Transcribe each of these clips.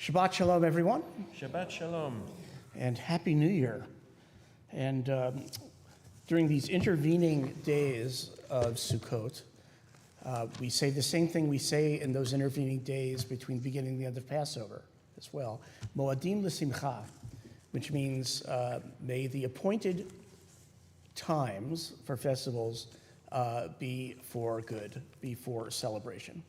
Shabbat Shalom, everyone. Shabbat Shalom. And Happy New Year. And during these intervening days of Sukkot, we say the same thing we say in those intervening days between the beginning and the end of Passover as well. Moadim l'simcha, which means may the appointed times for festivals be for good, be for celebration.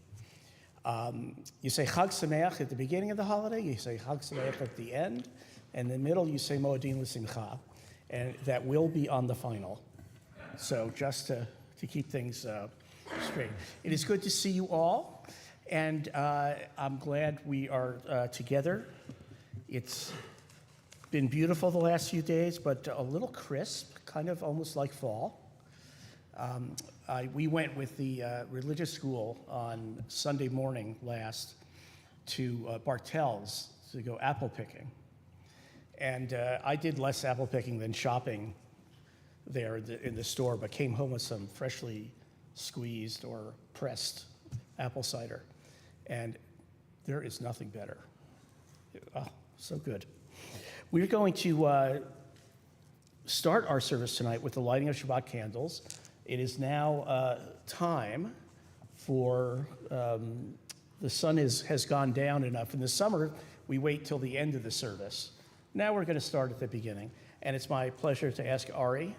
You say Chag Sameach at the beginning of the holiday, you say Chag Sameach at the end, and in the middle you say Moadim l'simcha, and that will be on the final. So just to keep things straight. It is good to see you all, and I'm glad we are together. It's been beautiful the last few days, but a little crisp, kind of almost like fall. We went with the religious school on Sunday morning last to Bartell's to go apple picking. And I did less apple picking than shopping there in the store, but came home with some freshly squeezed or pressed apple cider. And there is nothing better. Oh, so good. We're going to start our service tonight with the lighting of Shabbat candles. It is now time for, the sun has gone down enough. In the summer, we wait till the end of the service. Now we're going to start at the beginning. And it's my pleasure to ask Ari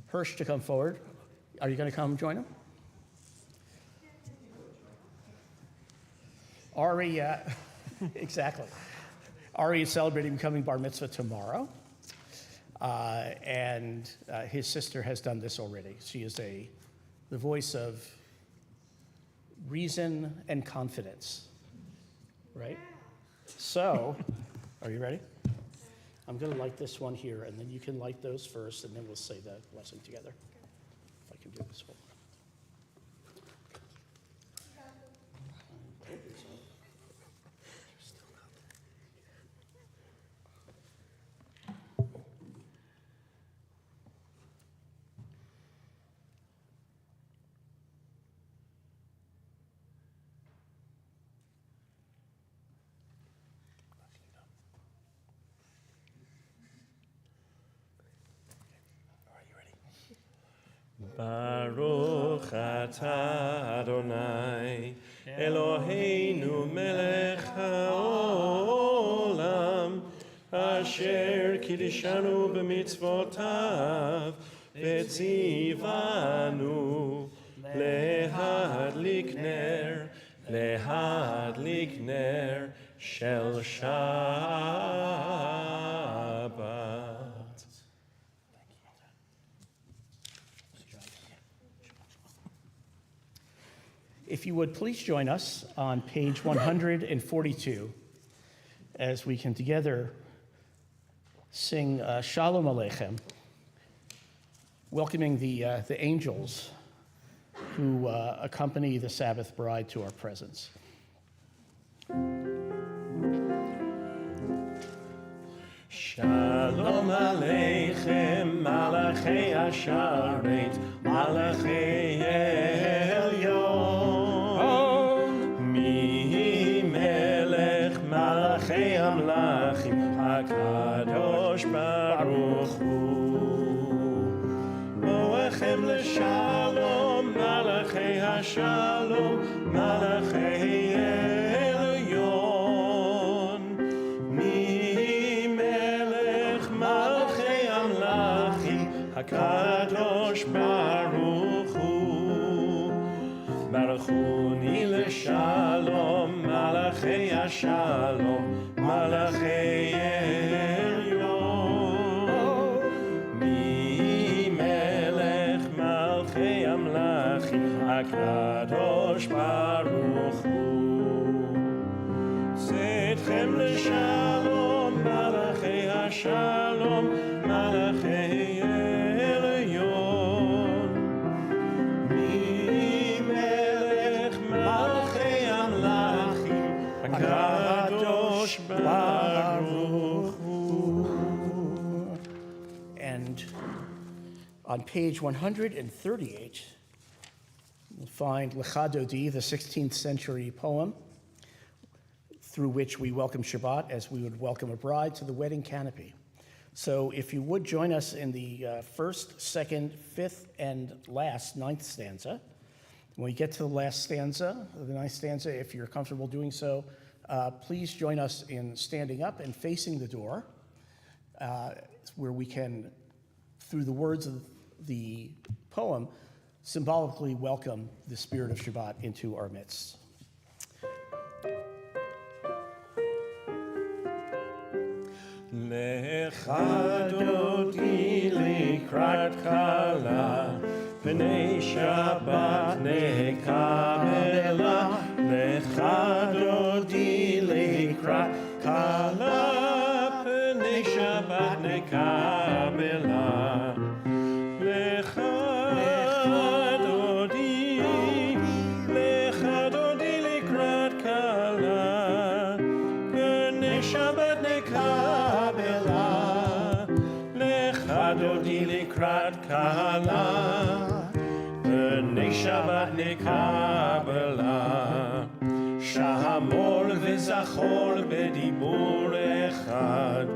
Hirsch to come forward. Are you going to come join him? Ari, exactly. Ari is celebrating becoming bar mitzvah tomorrow. And his sister has done this already. She is the voice of reason and confidence, right? So, are you ready? I'm going to light this one here, and then you can light those first, and then we'll say the blessing together. If I can do this one. Baruch atah Adonai Eloheinu melech haolam asher kiddushanu b'mitzvotav v'tzivanu lehadlik ner shel Shabbat. If you would please join us on page 142 as we can together sing Shalom Aleichem, welcoming the angels who accompany the Sabbath bride to our presence. Shalom Aleichem, Malachei Asharet, Malachei Elyon. Mi Melech Malachei Amlachim, HaKadosh Baruch Hu. Roechem L'Shalom, Malachei HaShalom, Malachei Elyon. Mi Melech Malachei Amlachim, HaKadosh Baruch Hu. Baruchuni L'Shalom, Malachei HaShalom, Malachei Elyon. Mi Melech Malchei Amlachim, HaKadosh Baruch Hu. Tzedchem L'Shalom, Malachei HaShalom, Malachei Elyon. Mi Melech Malchei Amlachim, HaKadosh Baruch Hu. And on page 138, you'll find Lecha Dodi, the 16th century poem, through which we welcome Shabbat as we would welcome a bride to the wedding canopy. So if you would join us in the first, second, fifth, and last, ninth stanza. When we get to the last stanza, the ninth stanza, if you're comfortable doing so, please join us in standing up and facing the door, where we can, through the words of the poem, symbolically welcome the spirit of Shabbat into our midst. Lecha Dodi Likrat Kala, Pnei Shabbat Nekabela. Lecha Dodi Likrat Kala, Pnei Shabbat Nekabela. Lecha Dodi Likrat Kala, Pnei Shabbat Nekabela. Lecha Dodi Likrat Kala, Pnei Shabbat Nekabela. Shahamol v'zachor b'dibur echad,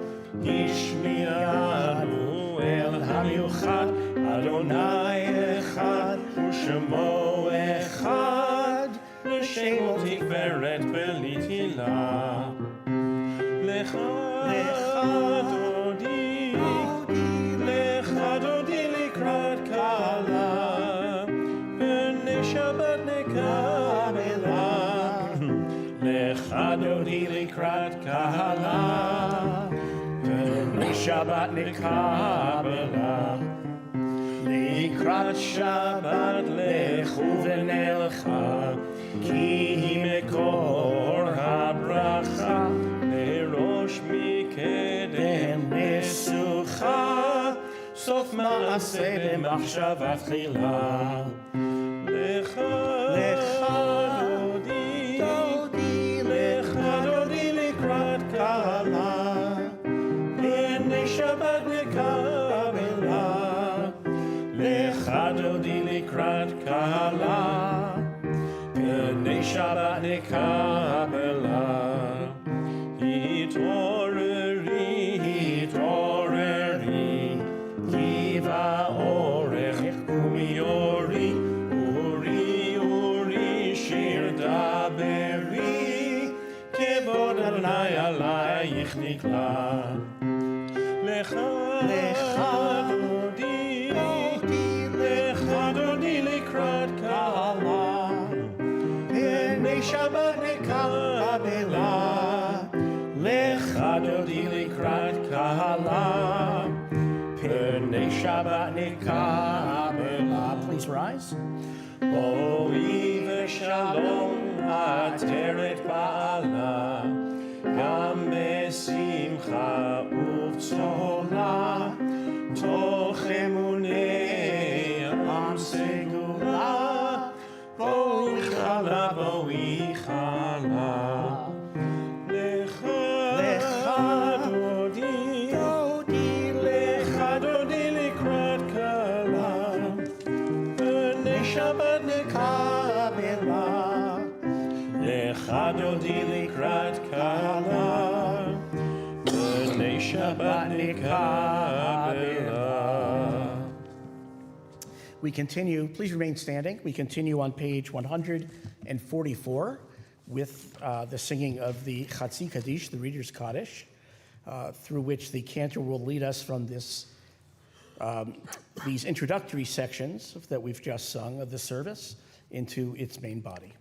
Ishmi'anu el hamiuchad, Adonai echad, u'shemo echad, L'shemo tiferet b'litila. Lecha Dodi Likrat Kala, Pnei Shabbat Nekabela. Lecha Dodi Likrat Kala, Pnei Shabbat Nekabela. Likrat Shabbat lechu v'nelcha, ki hi mekor habracha, lerosh mikedem mesucha, sof ma'aseh b'machshava tchila. Lecha Dodi Likrat Kala, Pnei Shabbat Nekabela. Lecha Dodi Likrat Kala, Pnei Shabbat Nekabela. Hitoreri, ki va'orech umiori, uri shir daberi, kevod Adonai alayich nikla. Lecha Dodi Likrat Kala, Pnei Shabbat Nekabela. Lecha Dodi Likrat Kala, Pnei Shabbat Nekabela. Please rise. Boi v'shalom ateret ba'ala, gam besimcha uv'tzola, toch emunei am segula, boi chala. Lecha Dodi Ba'ala, B'nei Shabbat Nikabela. We continue, please remain standing. We continue on page 144 with the singing of the Chatzi Kaddish, the Reader's Kaddish, through which the cantor will lead us from these introductory sections that we've just sung of the service into its main body.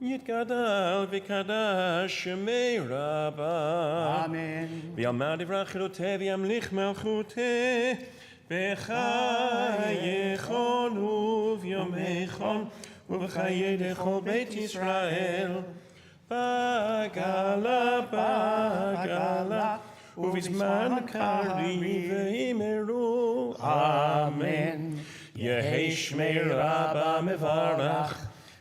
Yitgadal v'kadash shemei Rabba. Amen. V'yamad ivrachiloteh v'yamlich melchuteh v'chayechon uv'yomechon uv'chayei dechol Beit Yisrael Bagala Bagala uv'zman kari v'yimeru. Amen. Yehi shmei Rabba mevarach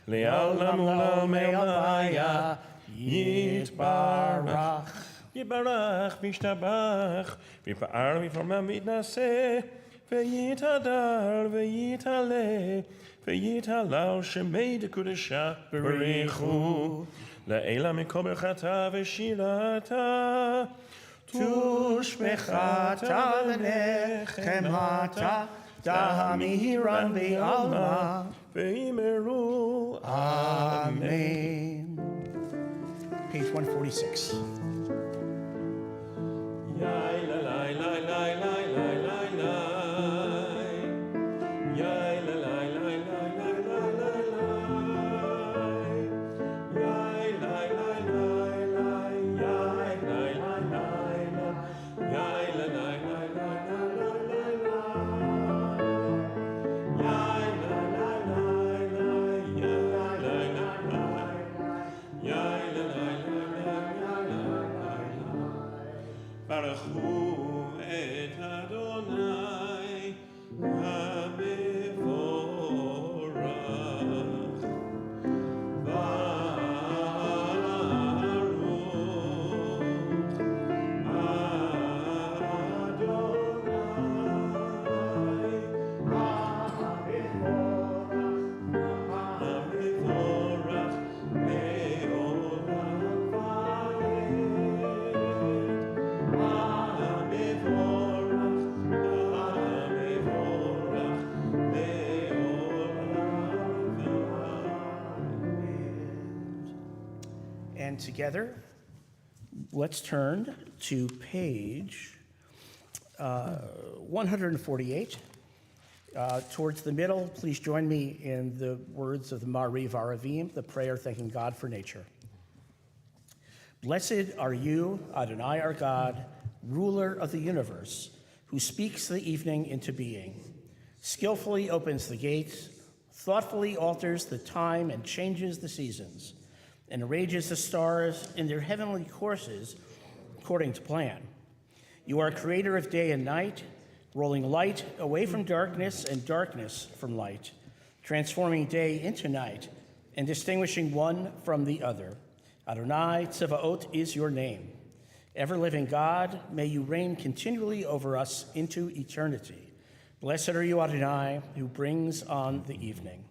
Le'olam u'la'olmei almaya Yitbarach Yibarach v'yishtabach v'yipa'ar v'yformam v'yitnaseh v'yitadar v'yitaleh v'yitalal shemei dekudesha b'richu Le'ela mikol berchata v'shirata tushbechata v'nechemata Dahamiran be'alma ve'imeru. Amen. Page 146. Yai la la la la la la la la. Yai la la la la la la la la. Yai la la la la. Yai la la la la. Yai la la la la la la la. Baruchu et Adonai HaMevorach. And together, let's turn to page 148. Towards the middle, please join me in the words of the Mariv Aravim, the prayer thanking God for nature. Blessed are you, Adonai our God, ruler of the universe, who speaks the evening into being, skillfully opens the gates, thoughtfully alters the time and changes the seasons, and arranges the stars in their heavenly courses according to plan. You are creator of day and night, rolling light away from darkness and darkness from light, transforming day into night and distinguishing one from the other. Adonai Tzevaot is your name. Ever-living God, may you reign continually over us into eternity. Blessed are you, Adonai, who brings on the evening.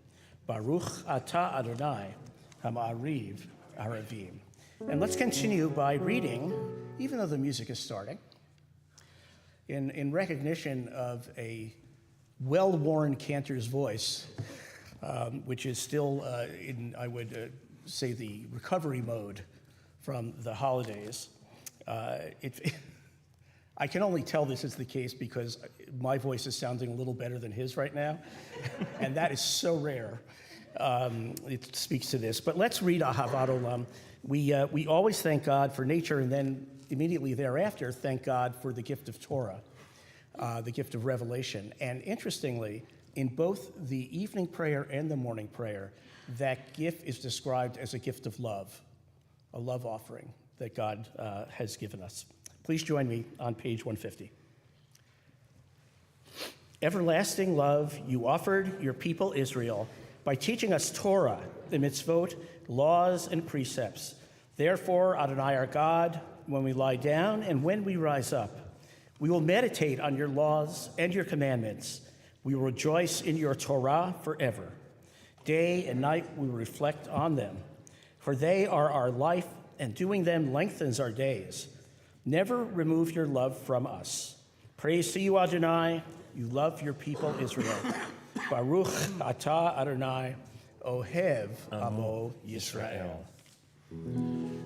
Baruch atah Adonai, Ha'ma'ariv Aravim. And let's continue by reading, even though the music is starting, in recognition of a well-worn cantor's voice, which is still in, I would say, the recovery mode from the holidays. I can only tell this is the case because my voice is sounding a little better than his right now, and that is so rare. It speaks to this. But let's read Ahavat Olam. We always thank God for nature, and then immediately thereafter thank God for the gift of Torah, the gift of revelation. And interestingly, in both the evening prayer and the morning prayer, that gift is described as a gift of love, a love offering that God has given us. Please join me on page 150. Everlasting love, you offered your people Israel by teaching us Torah, the mitzvot, laws, and precepts. Therefore, Adonai our God, when we lie down and when we rise up, we will meditate on your laws and your commandments. We will rejoice in your Torah forever. Day and night we will reflect on them. For they are our life, and doing them lengthens our days. Never remove your love from us. Praise to you, Adonai. You love your people, Israel. Baruch atah Adonai, ohev amo Yisrael.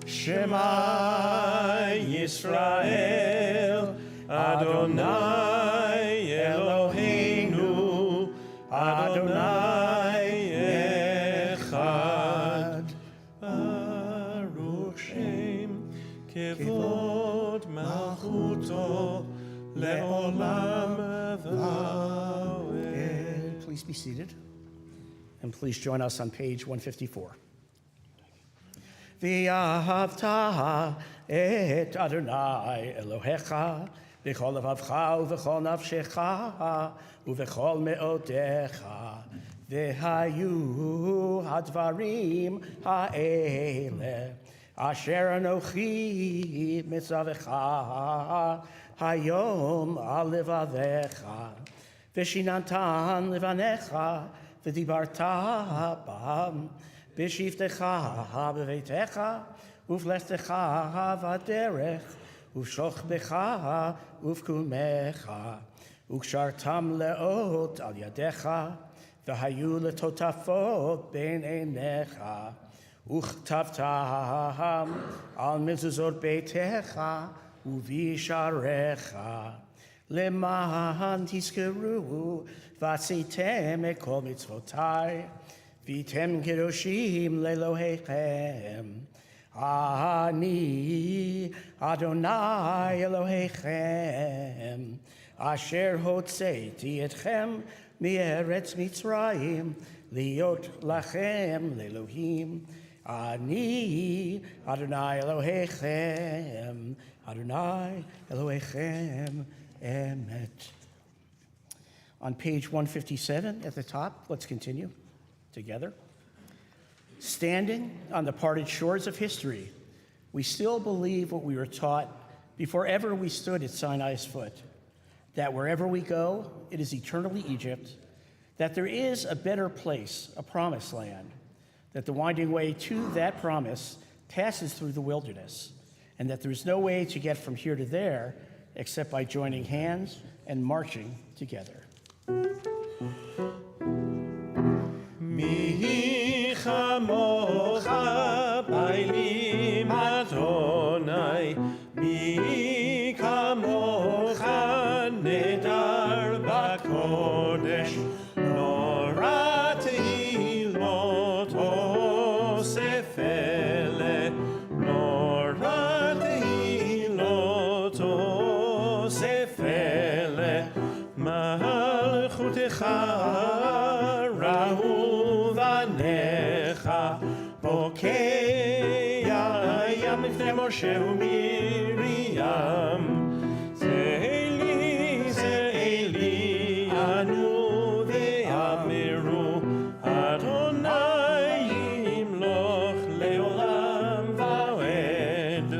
Shema Yisrael, Adonai Eloheinu, Adonai Echad. Baruch Shem Kevod Malchuto Le'olam Va'ed. Please be seated, and please join us on page 154. V'ahavta et Adonai Elohecha v'chol levavcha uv'chol nafshecha uv'chol me'odecha v'hayu hadvarim ha'ele asher anochi mitzavecha hayom al levavecha v'shinantan levanecha v'dibarta bam B'shivtecha b'veitecha, uv'lechtecha v'aderech, uv'shochbecha uv'kumecha, u'kshartam leot al yadecha, v'hayu letotafot ben einecha, u'chtavtam al mezuzot beitecha, uv'isharecha, leman tizkeru v'atzitem et kol mitzvotai, Vitem Kedoshim Lelohechem, Ani Adonai Elohechem, Asher Hotzeiti Etchem Me'eretz Mitzrayim, Liot Lachem Lelohim, Ani Adonai Elohechem, Adonai Elohechem Emet. On page 157 at the top, let's continue together. Standing on the parted shores of history, we still believe what we were taught before ever we stood at Sinai's foot, that wherever we go, it is eternally Egypt, that there is a better place, a promised land, that the winding way to that promise passes through the wilderness, and that there is no way to get from here to there except by joining hands and marching together. Mi chamocha bailim Adonai, mi kamocha nedar b'kodesh, norat hilot osefele, norat hilot osefele, malchutecha Moshe u'Miriam, Ze'eli, anu ve'amiru, Adonai yimloch le'olam va'ed.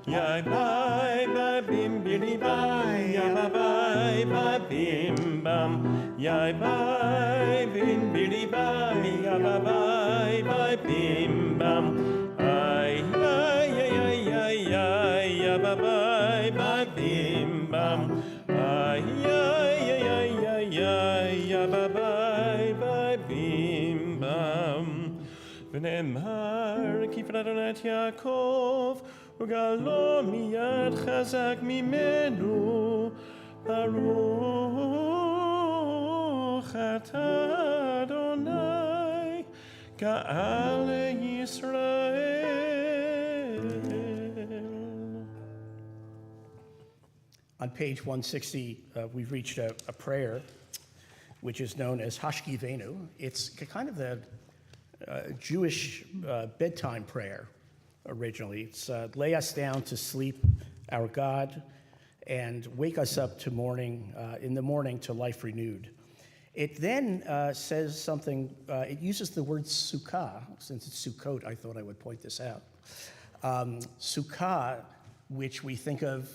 Yai bai bai bim bili bai, yai bai bai bim bam, yai bai bim bili bai, yai bai bai bim bam. Bye bye bim bam, ay ay ay ay ay ay bye bye bim bam. V'nemar ki Adonai et Yaakov, ugalo miyad chazak mimenu, Baruch atah Adonai, Ga'al Yisrael. On page 160, we've reached a prayer which is known as Hashkivenu. It's kind of the Jewish bedtime prayer originally. It's lay us down to sleep, our God, and wake us up to morning, in the morning to life renewed. It then says something, it uses the word sukkah. Since it's Sukkot, I thought I would point this out. Sukkah, which we think of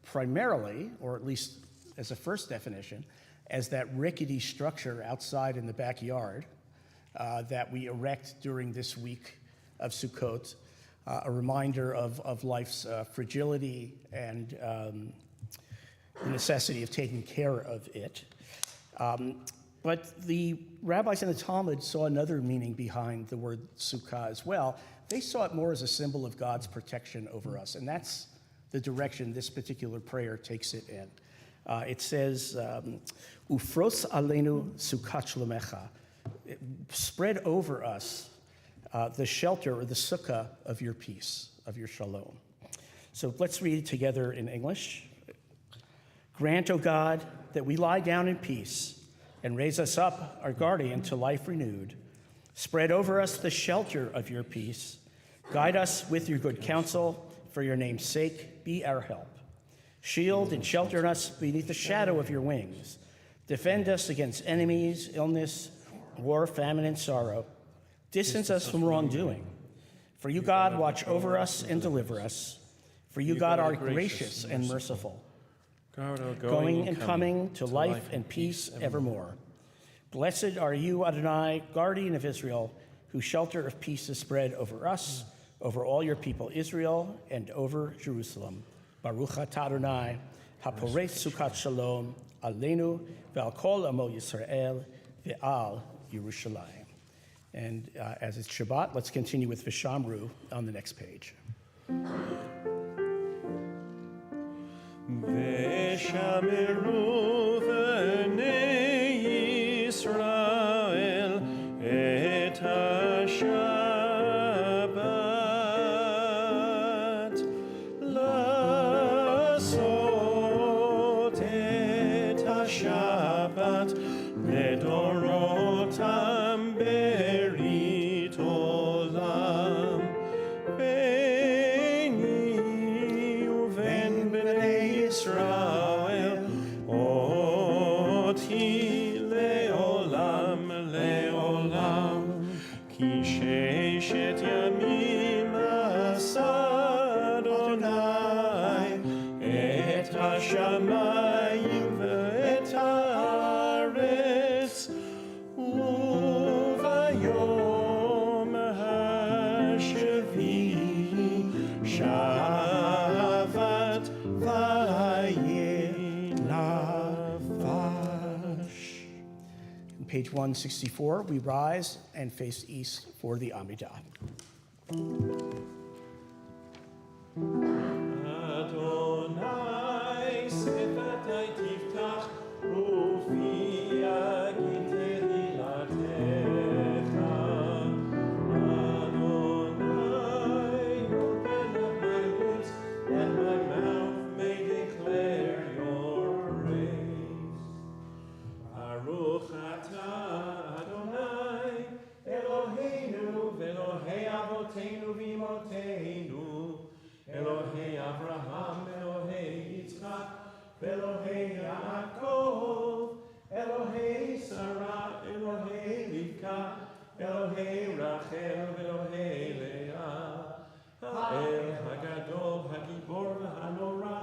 primarily, or at least as a first definition, as that rickety structure outside in the backyard that we erect during this week of Sukkot, a reminder of life's fragility and the necessity of taking care of it. But the rabbis in the Talmud saw another meaning behind the word sukkah as well. They saw it more as a symbol of God's protection over us, and that's the direction this particular prayer takes it in. It says, Ufros aleinu sukkot shlomecha, spread over us the shelter or the sukkah of your peace, of your shalom. So let's read it together in English. Grant, O God, that we lie down in peace and raise us up, our guardian, to life renewed. Spread over us the shelter of your peace. Guide us with your good counsel. For your name's sake, be our help. Shield and shelter us beneath the shadow of your wings. Defend us against enemies, illness, war, famine, and sorrow. Distance us from wrongdoing. For you, God, watch over us and deliver us. For you, God, are gracious and merciful, going and coming to life and peace evermore. Blessed are you, Adonai, guardian of Israel, whose shelter of peace is spread over us, over all your people Israel, and over Jerusalem. Baruch atah Adonai, haporech sukkot shalom, aleinu ve'al kol amo Yisrael ve'al Yerushalayim. And as it's Shabbat, let's continue with Vishamru on the next page. Veshameru v'nei Yisrael et ha-Shabbat lasot et ha-Shabbat ledorotam berit olam Israel, oti leolam leolam, ki sheishet yamim asa Adonai, et hashamayim ve'et haaretz, uvayom hashvi'i shavat On page 164, we rise and face east for the Amidah. Adonai sefatai tiftach ufi agiter hilatecha. Adonai, open up my lips, and my mouth may declare your praise. Baruch atah Adonai, Eloheinu ve'Elohei avoteinu v'imotenu, Elohei Avraham, Elohei Yitzchak, Elohei Yaakov, Elohei Sarah, Elohei Rivka, Elohei Rachel, Elohei Leah, Ha'el Hagadol, Hagibor Ha'nora,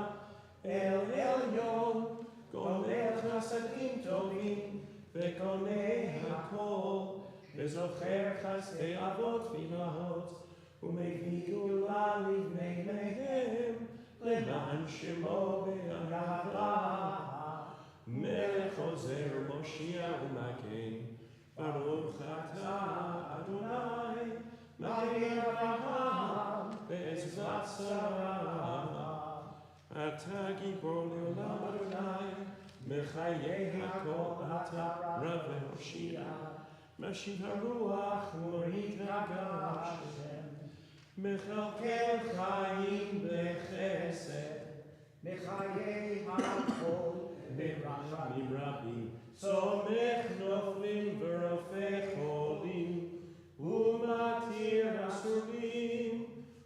El Elyon, Goleh Chasadim Tovim, Vekonei Hakol, Vezocher Chasdei Avot V'imahot, ומביא גאולה לבניהם, למען שמו באהבה. מלך עוזר ומושיע ומגן, ברוך אתה אדוני, מגן אברהם בעזרת שרה. אתה גיבור לעולם אדוני, מחיי הכל אתה רב ומושיע, משיב הרוח ומוריד הגשם. מכלכל חיים בחסד, מחיי הכל ברחמים רבים, סומך נופלים ורופא חולים, ומתיר אסורים,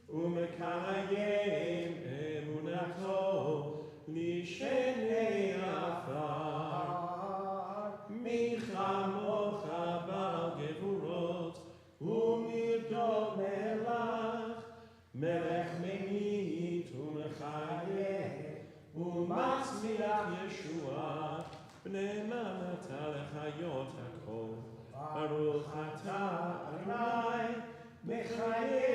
ומקיים אמונתו לשני עפר. מי כמוך בעל גבורות, ומרדו מלך, מלך ממית ומחיה, ומצמיח ישועה, בני ממתה לחיות הכל. ברוך אתה אדוני, מחיי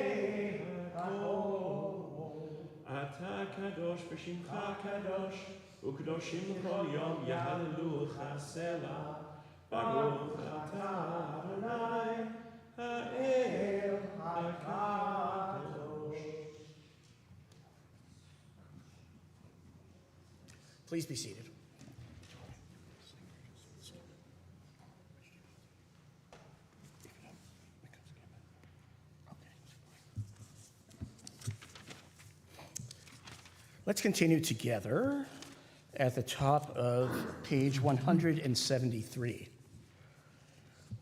בשמך קדוש, וקדושים לכל יום יהללוך סלה. ברוך אתה אדוני, האל הקדוש. Please be seated. Let's continue together at the top of page 173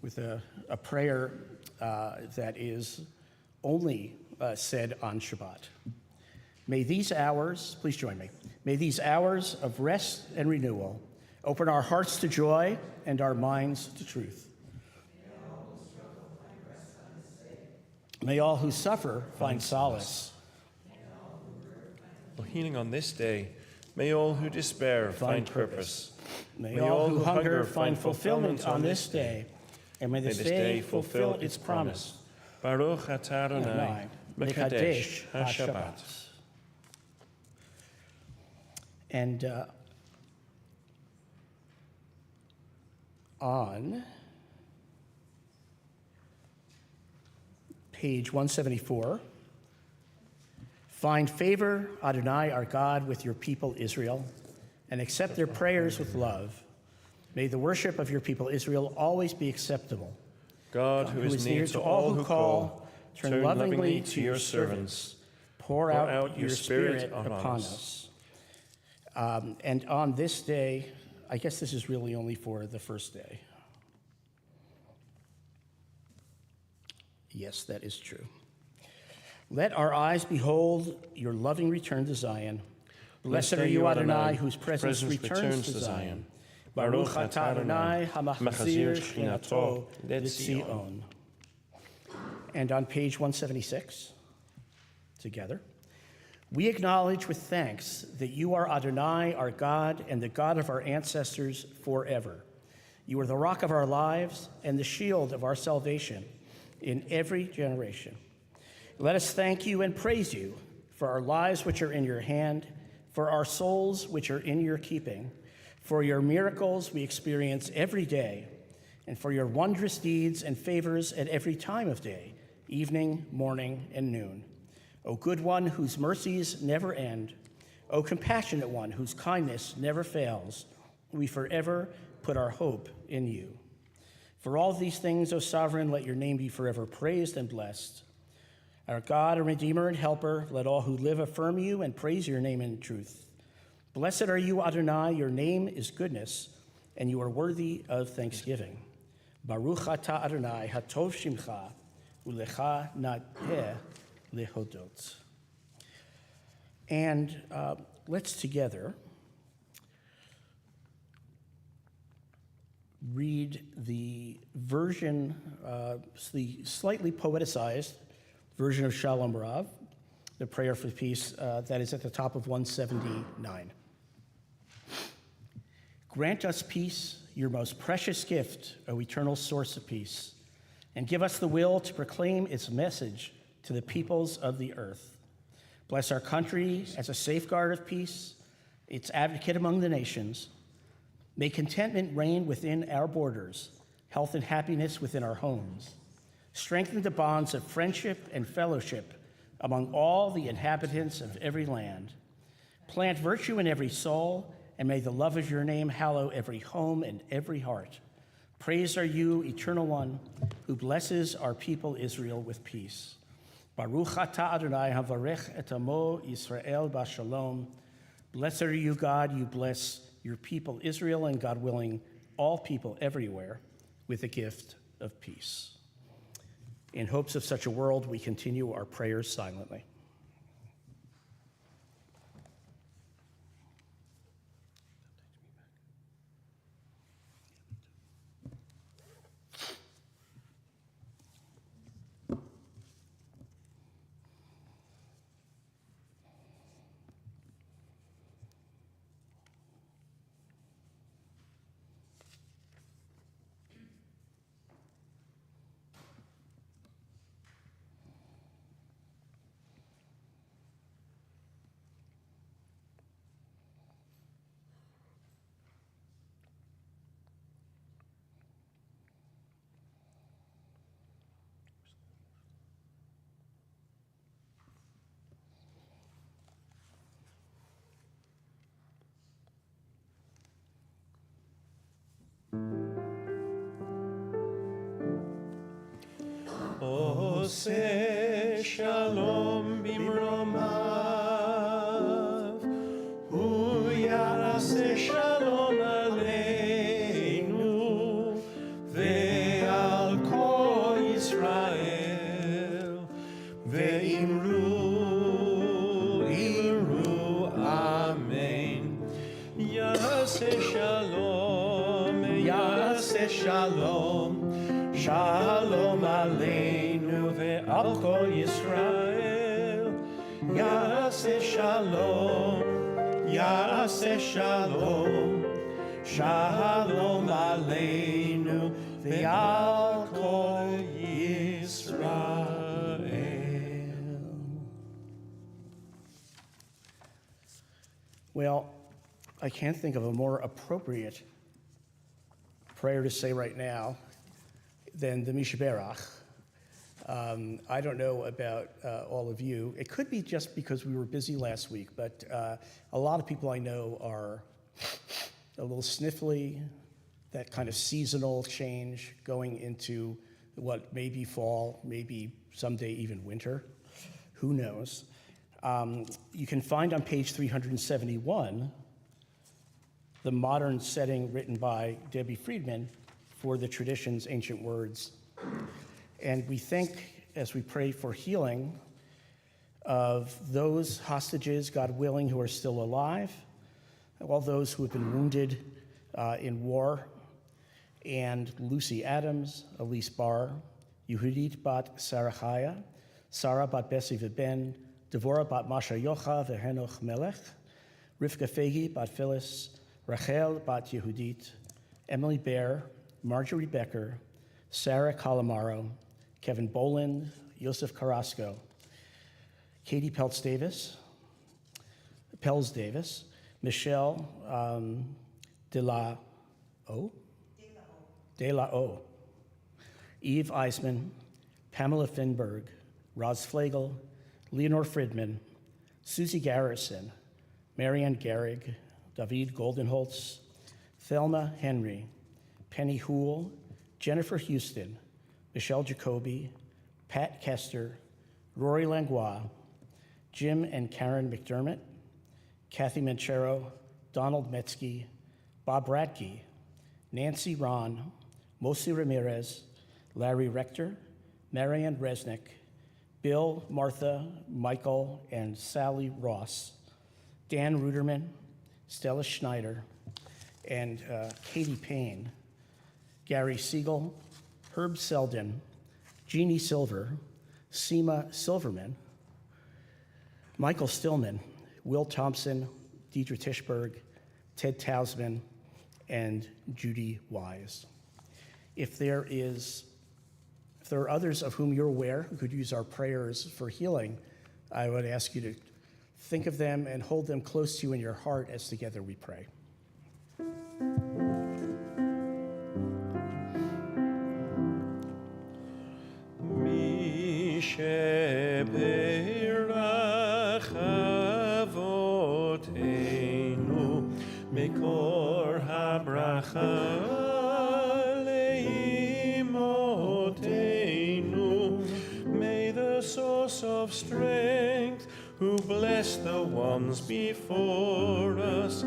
with a prayer that is only said on Shabbat. May these hours, please join me, may these hours of rest and renewal open our hearts to joy and our minds to truth. May all who suffer find solace. For healing on this day, may all who despair find purpose. May all who hunger find fulfillment on this day, and may this day fulfill its promise. Baruch atah Adonai, Mekadesh HaShabbat. And on page 174, find favor, Adonai, our God, with your people Israel, and accept their prayers with love. May the worship of your people Israel always be acceptable. God, who is near to all who call, turn lovingly to your servants. Pour out your Spirit upon us. And on this day, I guess this is really only for the first day. Yes, that is true. Let our eyes behold your loving return to Zion. Blessed are you, Adonai, whose presence returns to Zion. Baruch atah Adonai, hamachzir shchinato l'Tzion. And on page 176, together, we acknowledge with thanks that you are Adonai, our God, and the God of our ancestors forever. You are the rock of our lives and the shield of our salvation in every generation. Let us thank you and praise you for our lives which are in your hand, for our souls which are in your keeping, for your miracles we experience every day, and for your wondrous deeds and favors at every time of day, evening, morning, and noon. O good one whose mercies never end, O compassionate one whose kindness never fails, we forever put our hope in you. For all these things, O sovereign, let your name be forever praised and blessed. Our God, and Redeemer and Helper, let all who live affirm you and praise your name in truth. Blessed are you, Adonai, your name is goodness, and you are worthy of thanksgiving. Baruch atah Adonai, hatov shimcha, ulecha nateh lehodot. And let's together read the version, the slightly poeticized version of Shalom Rav, the prayer for peace that is at the top of 179. Grant us peace, your most precious gift, O eternal source of peace, and give us the will to proclaim its message to the peoples of the earth. Bless our country as a safeguard of peace, its advocate among the nations. May contentment reign within our borders, health and happiness within our homes. Strengthen the bonds of friendship and fellowship among all the inhabitants of every land. Plant virtue in every soul, and may the love of your name hallow every home and every heart. Praised are you, Eternal One, who blesses our people Israel with peace. Baruch atah Adonai havarech et amo Yisrael b'shalom. Blessed are you, God, you bless your people Israel, and God willing, all people everywhere with a gift of peace. In hopes of such a world, we continue our prayers silently. במרומיו, הוא יעשה שלום עלינו ועל כל ישראל, ואמרו אמן. יעשה שלום, שלום עלינו ועל כל ישראל. יעשה שלום, שלום עלינו ועל כל ישראל. Well, I can't think of a more appropriate prayer to say right now than the Mishaberach. I don't know about all of you. It could be just because we were busy last week, but a lot of people I know are a little sniffly, that kind of seasonal change going into what may be fall, maybe someday even winter. Who knows? You can find on page 371 the modern setting written by Debbie Friedman for the tradition's ancient words. And we think, as we pray for healing, of those hostages, God willing, who are still alive, all those who have been wounded in war, and Lucy Adams, Elise Barr, Yehudit bat Sarachaya, Sarah bat Bessie Veben, Devorah bat Masha Yocha v'Henoch Melech, Rivka Fegi bat Phyllis, Rachel bat Yehudit, Emily Baer, Marjorie Becker, Sarah Calamaro, Kevin Boland, Yosef Carrasco, Katie Peltz Davis, Michelle De La O, Eve Eisman, Pamela Finberg, Roz Flegel, Leonore Friedman, Susie Garrison, Marianne Gehrig, David Goldenholtz, Thelma Henry, Penny Houle, Jennifer Houston, Michelle Jacoby, Pat Kester, Rory Langlois, Jim and Karen McDermott, Kathy Manchero, Donald Metzke, Bob Radke, Nancy Ron, Mosi Ramirez, Larry Rector, Marianne Resnick, Bill, Martha, Michael, and Sally Ross, Dan Ruderman, Stella Schneider, and Katie Payne, Gary Siegel, Herb Selden, Jeannie Silver, Seema Silverman, Michael Stillman, Will Thompson, Deidre Tischberg, Ted Tausman, and Judy Wise. If there are others of whom you're aware who could use our prayers for healing, I would ask you to think of them and hold them close to you in your heart as together we pray. Sheberach avotenu mekor habracha leimotenu. May the source of strength, who bless the ones before us,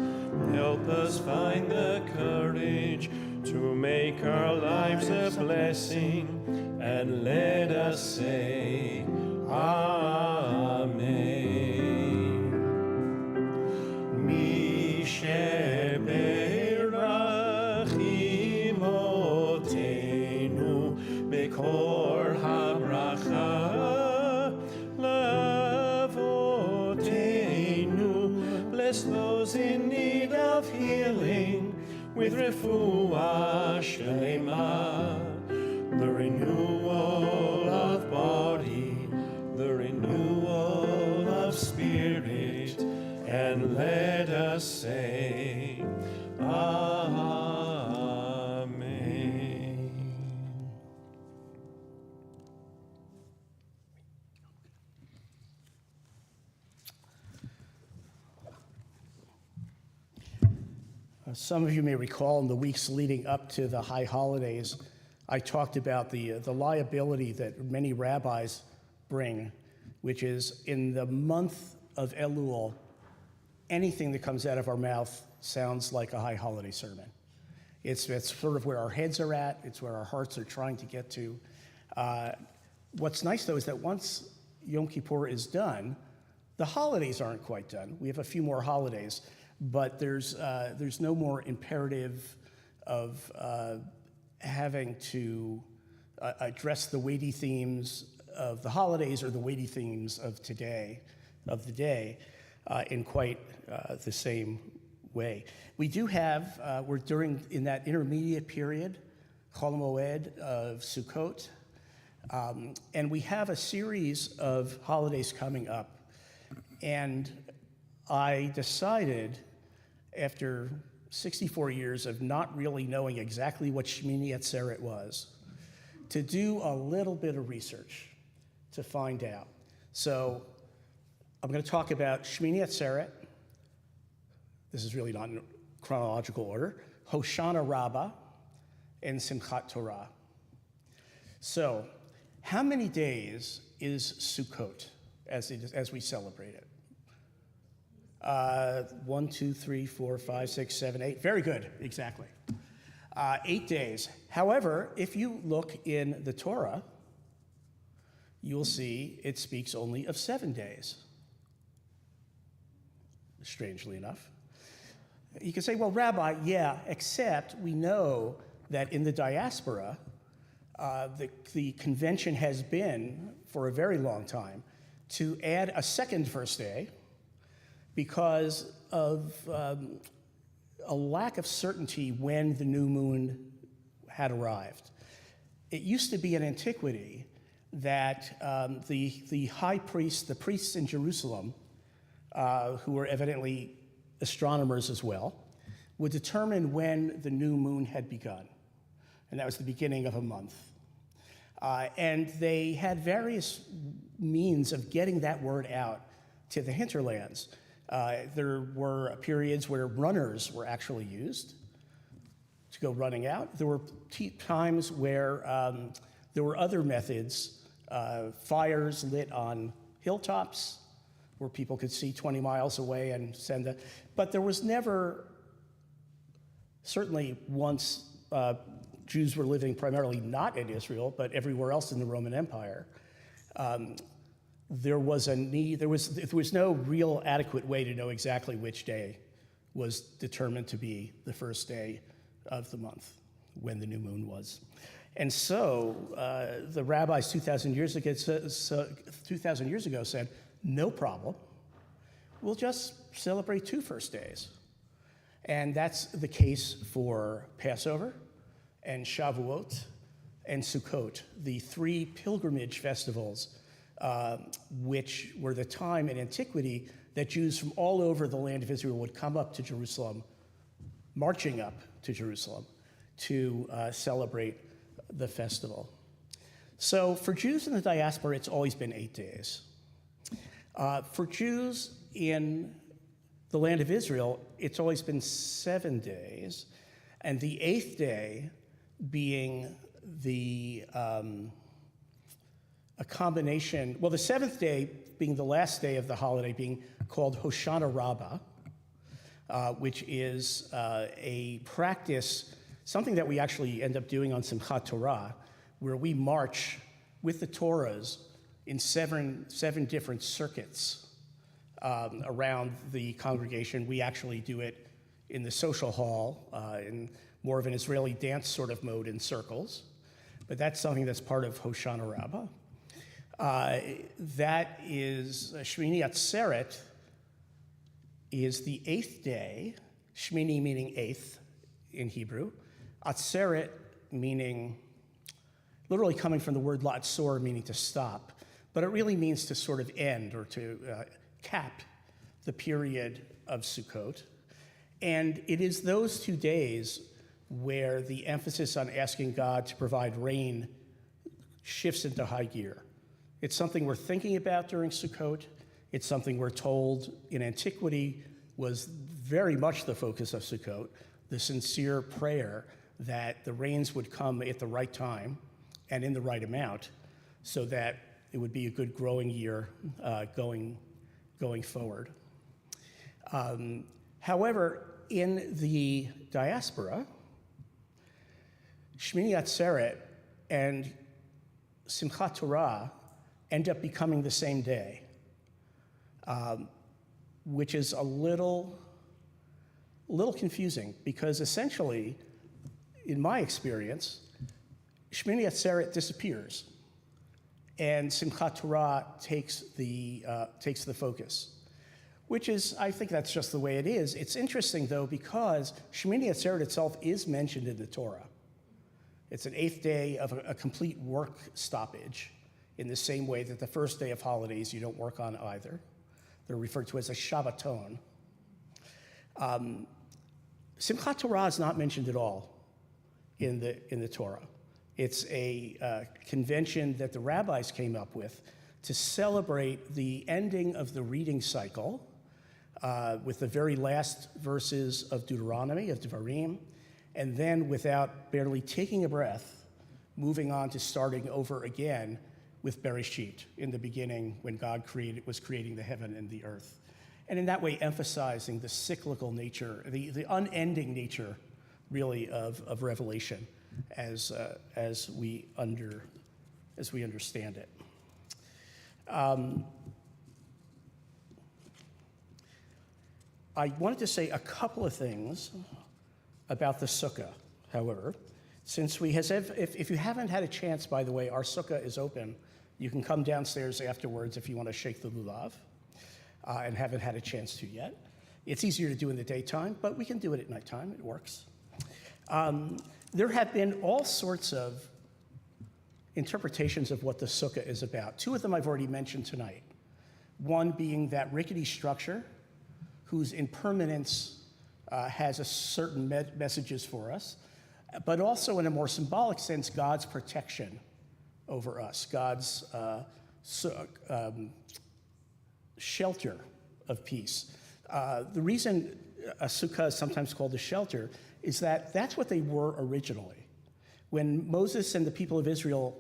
help us find the courage to make our lives a blessing, and let us say, Amen. Mi sheberach imotenu bekor habracha lavotenu. Bless those in need of healing with refuah shlema, the renewal of body, the renewal of spirit, and let us say, Amen. Some of you may recall in the weeks leading up to the high holidays, I talked about the liability that many rabbis bring which is in the month of Elul, anything that comes out of our mouth sounds like a high holiday sermon. It's sort of where our heads are at. It's where our hearts are trying to get to. What's nice, though, is that once Yom Kippur is done, the holidays aren't quite done. We have a few more holidays, but there's no more imperative of having to address the weighty themes of the holidays or the weighty themes of the day, in quite the same way. We do have, we're in that intermediate period, Chol Moed of Sukkot, and we have a series of holidays coming up. And I decided, after 64 years of not really knowing exactly what Shmini Atzeret was, to do a little bit of research to find out. So I'm going to talk about Shmini Atzeret. This is really not in chronological order. Hoshana Rabbah and Simchat Torah. So, how many days is Sukkot as we celebrate it? 1, 2, 3, 4, 5, 6, 7, 8. Very good, exactly. 8 days. However, if you look in the Torah, you'll see it speaks only of 7 days. Strangely enough. You can say, well, Rabbi, yeah, except we know that in the diaspora, the convention has been, for a very long time, to add a second first day because of a lack of certainty when the new moon had arrived. It used to be in antiquity that the high priest, the priests in Jerusalem, who were evidently astronomers as well, would determine when the new moon had begun. And that was the beginning of a month. And they had various means of getting that word out to the hinterlands. There were periods where runners were actually used to go running out. There were times where there were other methods, fires lit on hilltops where people could see 20 miles away and send it. But there was never, certainly once Jews were living primarily not in Israel, but everywhere else in the Roman Empire, there was a need, there was no real adequate way to know exactly which day was determined to be the first day of the month, when the new moon was. And so the rabbis 2,000 years ago said, no problem, we'll just celebrate 2 first days. And that's the case for Passover and Shavuot and Sukkot, the 3 pilgrimage festivals, which were the time in antiquity that Jews from all over the land of Israel would come up to Jerusalem, marching up to Jerusalem to celebrate the festival. So for Jews in the diaspora, it's always been 8 days. For Jews in the land of Israel, it's always been 7 days, and the 8th day being a combination, well, the 7th day being the last day of the holiday, being called Hoshana Rabbah, which is a practice, something that we actually end up doing on Simchat Torah, where we march with the Torahs in seven different circuits around the congregation. We actually do it in the social hall, in more of an Israeli dance sort of mode in circles. But that's something that's part of Hoshana Rabbah. That is, Shmini Atzeret is the 8th day, Shmini meaning 8th in Hebrew, Atzeret meaning, literally coming from the word latzor, meaning to stop, but it really means to sort of end or to cap the period of Sukkot. And it is those 2 days where the emphasis on asking God to provide rain shifts into high gear. It's something we're thinking about during Sukkot. It's something we're told in antiquity was very much the focus of Sukkot, the sincere prayer that the rains would come at the right time and in the right amount so that it would be a good growing year going forward. However, in the diaspora, Shmini Atzeret and Simchat Torah end up becoming the same day, which is a little confusing because essentially, in my experience, Shmini Atzeret disappears, and Simchat Torah takes the focus, which is, I think that's just the way it is. It's interesting, though, because Shmini Atzeret itself is mentioned in the Torah. It's an 8th day of a complete work stoppage, in the same way that the first day of holidays you don't work on either. They're referred to as a Shabbaton. Simchat Torah is not mentioned at all in the Torah. It's a convention that the rabbis came up with to celebrate the ending of the reading cycle with the very last verses of Deuteronomy, of Devarim, and then without barely taking a breath, moving on to starting over again with Bereshit, in the beginning when God was creating the heaven and the earth. And in that way emphasizing the cyclical nature, the unending nature, really, of Revelation as we understand it. I wanted to say a couple of things about the sukkah, however. Since if you haven't had a chance, by the way, our sukkah is open. You can come downstairs afterwards if you want to shake the lulav, and haven't had a chance to yet. It's easier to do in the daytime, but we can do it at nighttime. It works. There have been all sorts of interpretations of what the sukkah is about. 2 of them I've already mentioned tonight. One being that rickety structure, whose impermanence has a certain messages for us, but also in a more symbolic sense, God's protection over us, God's shelter of peace. The reason a sukkah is sometimes called a shelter is that that's what they were originally. When Moses and the people of Israel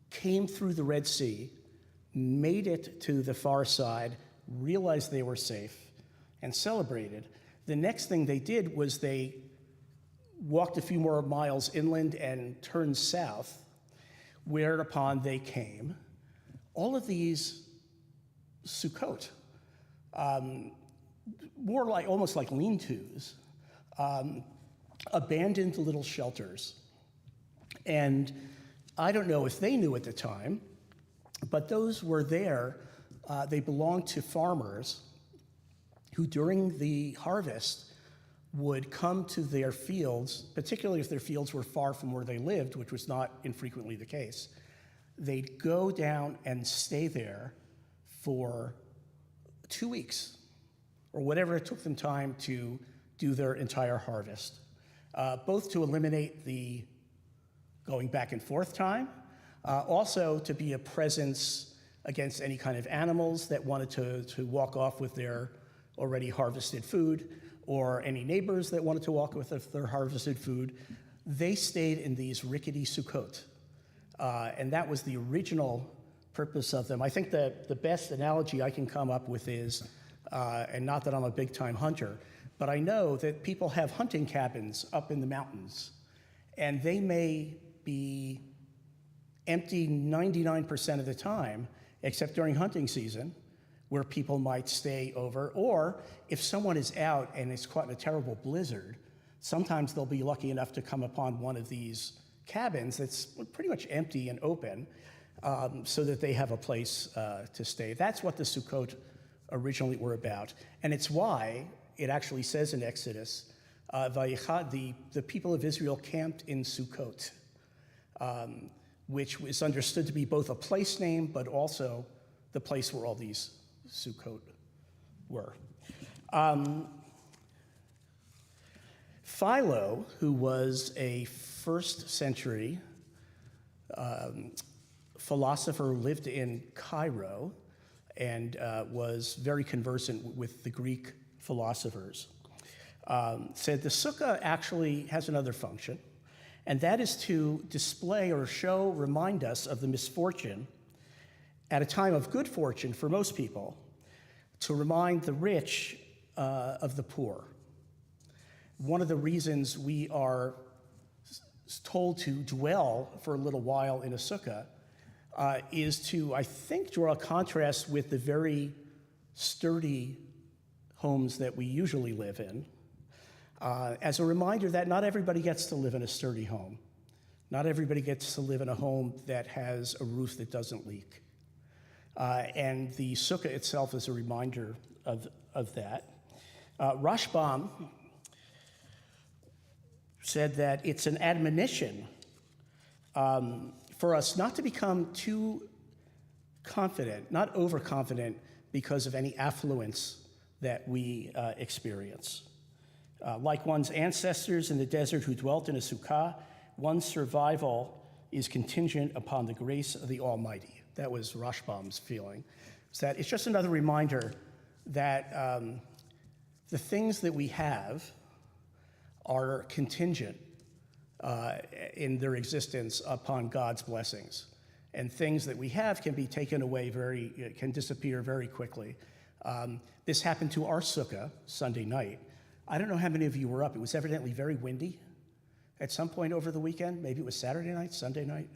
came through the Red Sea, made it to the far side, realized they were safe, and celebrated, the next thing they did was they walked a few more miles inland and turned south, whereupon they came. All of these Sukkot, almost like lean-tos, abandoned little shelters. And I don't know if they knew at the time, but those were there. They belonged to farmers who, during the harvest, would come to their fields, particularly if their fields were far from where they lived, which was not infrequently the case. They'd go down and stay there for 2 weeks, or whatever it took them time to do their entire harvest, both to eliminate the going back and forth time, also to be a presence against any kind of animals that wanted to walk off with their already harvested food, or any neighbors that wanted to walk with their harvested food. They stayed in these rickety sukkot, and that was the original purpose of them. I think the best analogy I can come up with is, and not that I'm a big-time hunter, but I know that people have hunting cabins up in the mountains, and they may be empty 99% of the time, except during hunting season, where people might stay over, or if someone is out and is caught in a terrible blizzard, sometimes they'll be lucky enough to come upon one of these cabins that's pretty much empty and open, so that they have a place to stay. That's what the Sukkot originally were about. And it's why it actually says in Exodus, the people of Israel camped in Sukkot, which is understood to be both a place name, but also the place where all these Sukkot were. Philo, who was a first century philosopher who lived in Cairo and was very conversant with the Greek philosophers, said the sukkah actually has another function, and that is to display or remind us of the misfortune at a time of good fortune for most people, to remind the rich of the poor. One of the reasons we are told to dwell for a little while in a sukkah is to, I think, draw a contrast with the very sturdy homes that we usually live in, as a reminder that not everybody gets to live in a sturdy home. Not everybody gets to live in a home that has a roof that doesn't leak. And the sukkah itself is a reminder of that. Rashbam said that it's an admonition for us not to become too confident, not overconfident because of any affluence that we experience. Like one's ancestors in the desert who dwelt in a sukkah, one's survival is contingent upon the grace of the Almighty. That was Rashbam's feeling. Is that it's just another reminder that the things that we have are contingent in their existence upon God's blessings. And things that we have can be taken away can disappear very quickly. This happened to our sukkah Sunday night. I don't know how many of you were up. It was evidently very windy at some point over the weekend. Maybe it was Saturday night, Sunday night.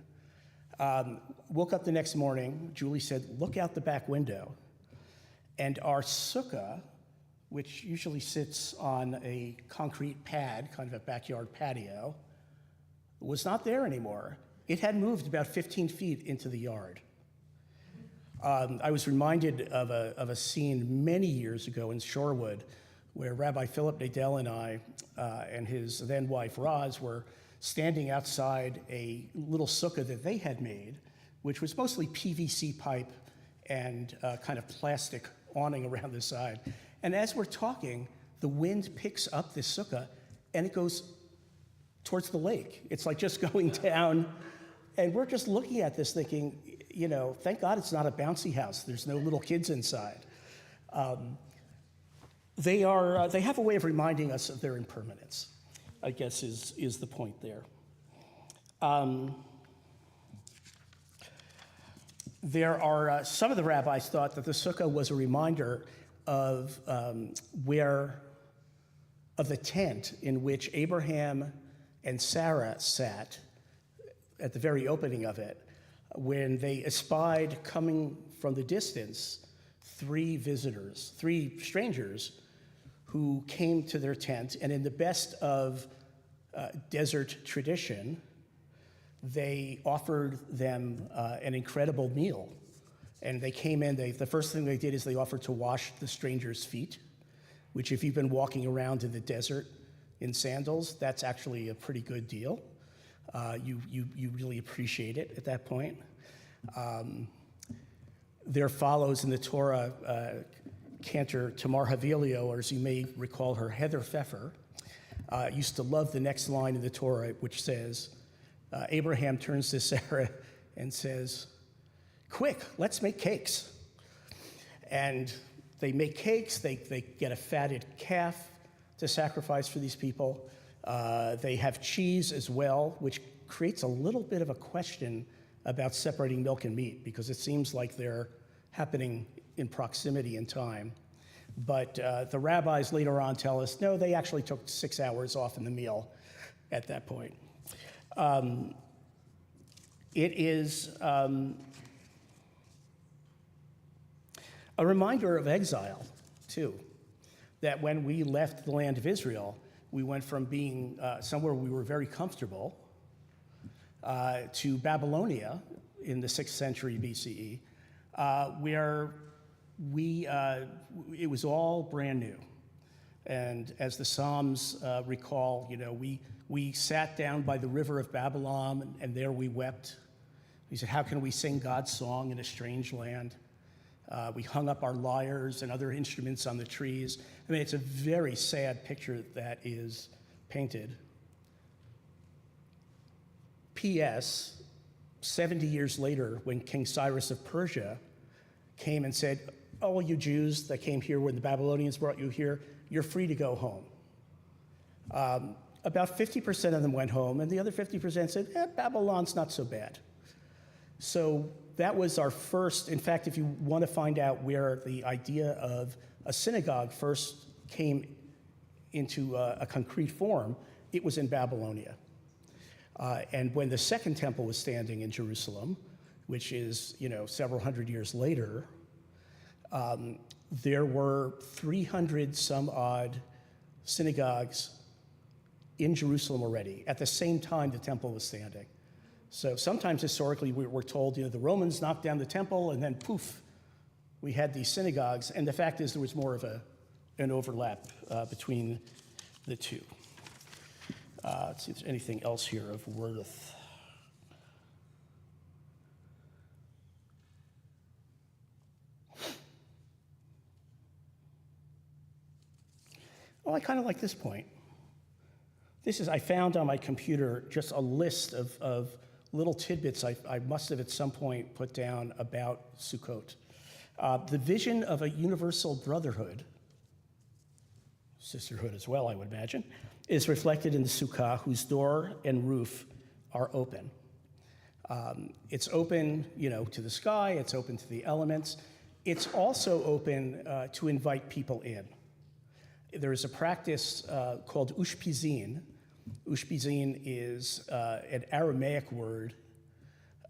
Woke up the next morning. Julie said, look out the back window. And our sukkah, which usually sits on a concrete pad, kind of a backyard patio, was not there anymore. It had moved about 15 feet into the yard. I was reminded of a scene many years ago in Shorewood where Rabbi Philip Nadel and I and his then wife Roz were standing outside a little sukkah that they had made, which was mostly PVC pipe and kind of plastic awning around the side. And as we're talking, the wind picks up this sukkah and it goes towards the lake. It's like just going down. And we're just looking at this thinking, you know, thank God it's not a bouncy house. There's no little kids inside. They have a way of reminding us of their impermanence, I guess is the point there. There are some of the rabbis thought that the sukkah was a reminder of the tent in which Abraham and Sarah sat at the very opening of it, when they espied coming from the distance three strangers who came to their tent, and in the best of desert tradition, they offered them an incredible meal. And they came in, the first thing they did is they offered to wash the strangers' feet, which if you've been walking around in the desert in sandals, that's actually a pretty good deal. You really appreciate it at that point. There follows in the Torah cantor Tamar Havilio, or as you may recall her, Heather Pfeffer, used to love the next line in the Torah, which says, Abraham turns to Sarah and says, quick, let's make cakes. And they make cakes, they get a fatted calf to sacrifice for these people. They have cheese as well, which creates a little bit of a question about separating milk and meat, because it seems like they're happening in proximity in time. But the rabbis later on tell us, no, they actually took 6 hours off in the meal at that point. It is a reminder of exile, too, that when we left the land of Israel, we went from being somewhere we were very comfortable to Babylonia in the 6th century BCE, where it was all brand new. And as the Psalms recall, you know, we sat down by the river of Babylon, and there we wept. We said, how can we sing God's song in a strange land? We hung up our lyres and other instruments on the trees. I mean, it's a very sad picture that is painted. P.S., 70 years later, when King Cyrus of Persia came and said, all you Jews that came here when the Babylonians brought you here, you're free to go home. About 50% of them went home, and the other 50% said, Babylon's not so bad. So that was our first, in fact, if you want to find out where the idea of a synagogue first came into a concrete form, it was in Babylonia. And when the second temple was standing in Jerusalem, which is, several hundred years later, there were 300 some odd synagogues in Jerusalem already at the same time the temple was standing. So sometimes historically we're told, the Romans knocked down the temple and then poof, we had these synagogues. And the fact is there was more of an overlap between the two. Let's see if there's anything else here of worth. Oh, I kind of like this point. I found on my computer just a list of little tidbits I must have at some point put down about Sukkot. The vision of a universal brotherhood, sisterhood as well, I would imagine, is reflected in the sukkah, whose door and roof are open. It's open, to the sky. It's open to the elements. It's also open to invite people in. There is a practice called ushpizin. Ushpizin is an Aramaic word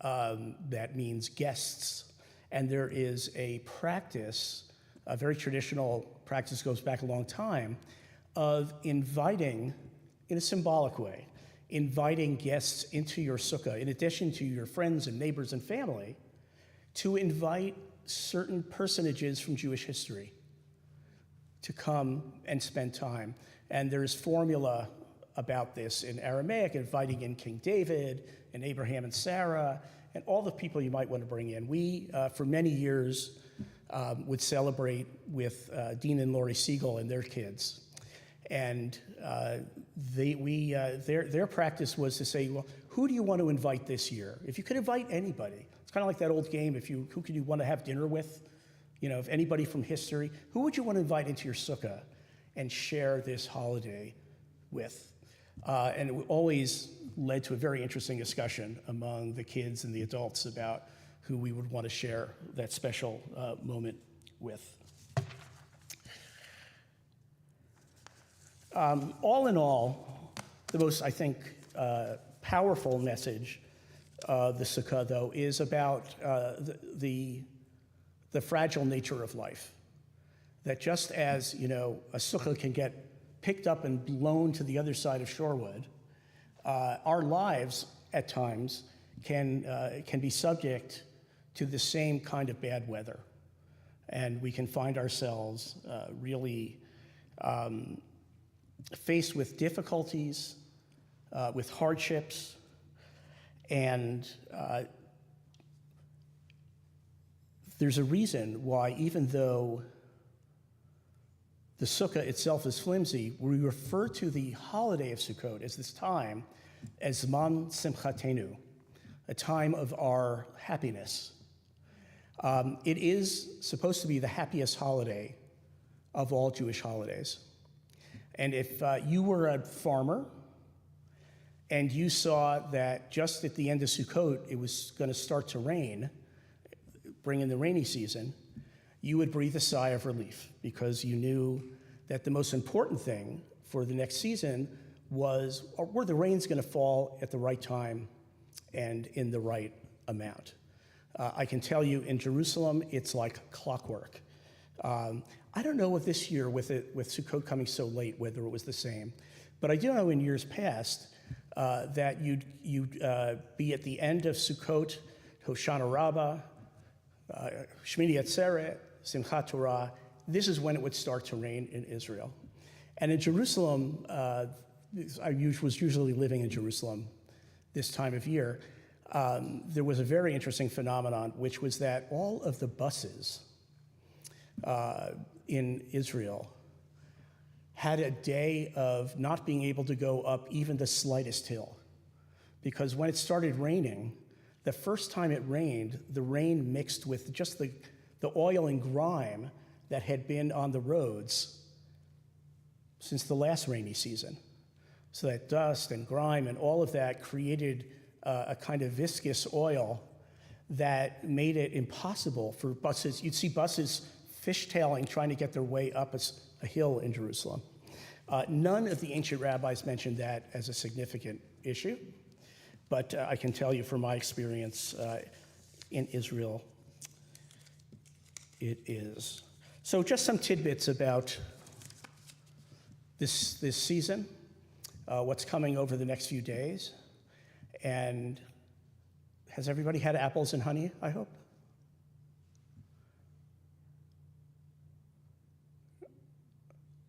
that means guests. And there is a practice, a very traditional practice, goes back a long time, of inviting, in a symbolic way, inviting guests into your sukkah, in addition to your friends and neighbors and family, to invite certain personages from Jewish history to come and spend time. And there's formula about this in Aramaic, inviting in King David and Abraham and Sarah and all the people you might want to bring in. We, for many years, would celebrate with Dean and Lori Siegel and their kids. And their practice was to say, well, who do you want to invite this year? If you could invite anybody, it's kind of like that old game, who could you want to have dinner with? If anybody from history, who would you want to invite into your sukkah and share this holiday with? And it always led to a very interesting discussion among the kids and the adults about who we would want to share that special moment with. All in all, the most, I think, powerful message of the Sukkah, though, is about the fragile nature of life. That just as, a Sukkah can get picked up and blown to the other side of Shorewood, our lives at times can be subject to the same kind of bad weather. And we can find ourselves really faced with difficulties, with hardships, and there's a reason why, even though the Sukkah itself is flimsy, we refer to the holiday of Sukkot as this time as Zman Simchatenu, a time of our happiness. It is supposed to be the happiest holiday of all Jewish holidays. And if you were a farmer and you saw that just at the end of Sukkot it was going to start to rain, bring in the rainy season, you would breathe a sigh of relief because you knew that the most important thing for the next season was, were the rain's going to fall at the right time and in the right amount. I can tell you in Jerusalem, it's like clockwork. I don't know if this year, with Sukkot coming so late, whether it was the same, but I do know in years past that you'd be at the end of Sukkot, Hoshana Rabbah, Shmini Atzeret, Simchat Torah. This is when it would start to rain in Israel. And in Jerusalem, I was usually living in Jerusalem this time of year. There was a very interesting phenomenon, which was that all of the buses in Israel had a day of not being able to go up even the slightest hill. Because when it started raining, the first time it rained, the rain mixed with just the oil and grime that had been on the roads since the last rainy season. So that dust and grime and all of that created a kind of viscous oil that made it impossible for buses. You'd see buses fishtailing, trying to get their way up a hill in Jerusalem. None of the ancient rabbis mentioned that as a significant issue, but I can tell you from my experience in Israel, it is. So just some tidbits about this season, what's coming over the next few days. And has everybody had apples and honey, I hope?